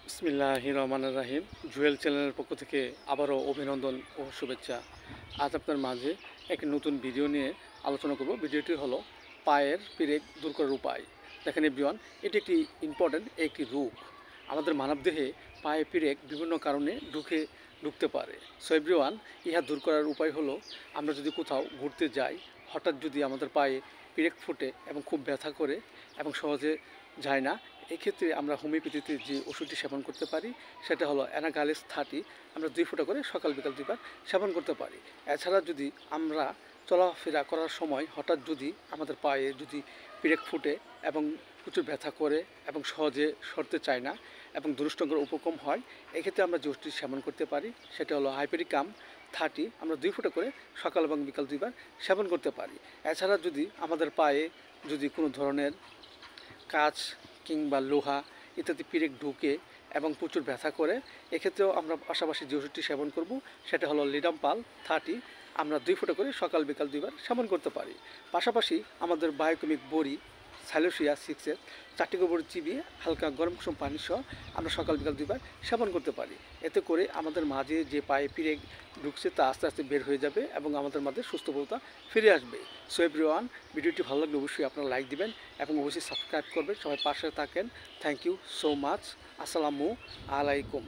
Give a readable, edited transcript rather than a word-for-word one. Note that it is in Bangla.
বিসমিল্লাহির রহমানির রহিম। জুয়েল চ্যানেলের পক্ষ থেকে আবারও অভিনন্দন ও শুভেচ্ছা। আজ আপনার মাঝে একটি নতুন ভিডিও নিয়ে আলোচনা করব। ভিডিওটি হলো পায়ের পিরেক দূর করার উপায়। দেখেন এভরিওয়ান, এটি একটি ইম্পর্ট্যান্ট একটি রোগ। আমাদের মানবদেহে পায়ে পিরেক বিভিন্ন কারণে ঢুকতে পারে। সো এভরিওয়ান, ইহা দূর করার উপায় হলো, আমরা যদি কোথাও ঘুরতে যাই, হঠাৎ যদি আমাদের পায়ে পিরেক ফোটে এবং খুব ব্যথা করে এবং সহজে যায় না, এক্ষেত্রে আমরা হোমিওপ্যাথিতে যে ওষুধটি সেবন করতে পারি সেটা হলো অ্যানাগালিস 30। আমরা 2 ফোঁটা করে সকাল বিকাল 2 বার সেবন করতে পারি। এছাড়া যদি আমরা চলাফেরা করার সময় হঠাৎ যদি আমাদের পায়ে যদি পিরেক ফুটে এবং প্রচুর ব্যথা করে এবং সহজে সরতে চায় না এবং দুরুষ্টঙ্গের উপক্রম হয়, এক্ষেত্রে আমরা যে ওষুধটি সেবন করতে পারি সেটা হলো হাইপেরিকাম 30। আমরা 2 ফোঁটা করে সকাল এবং বিকাল 2 বার সেবন করতে পারি। এছাড়া যদি আমাদের পায়ে যদি কোনো ধরনের কাঁচ কিংবা লোহা ইত্যাদি পিরেক ঢুকে এবং প্রচুর ব্যথা করে, এক্ষেত্রেও আমরা পাশাপাশি যে ওষুধটি সেবন করব সেটা হলো লিডাম্পাল 30। আমরা 2 ফোঁটা করে সকাল বিকাল 2 বার সেবন করতে পারি। পাশাপাশি আমাদের বায়োকেমিক বড়ি সাইলোসিয়া 6-এর 4টি বড়ি চিবিয়ে হালকা গরম কুসুম পানি সহ আমরা সকাল বিকাল 2 বার সেবন করতে পারি। এতে করে আমাদের মাঝে যে পায়ে পিরেক ঢুকছে তা আস্তে আস্তে বের হয়ে যাবে এবং আমাদের মাঝে সুস্থতা ফিরে আসবে। সো এভরিওয়ান, ভিডিওটি ভালো লাগলে অবশ্যই আপনারা লাইক দিবেন এবং অবশ্যই সাবস্ক্রাইব করবেন। সবাই পাশে থাকেন। Thank you so much. আসসালামু আলাইকুম।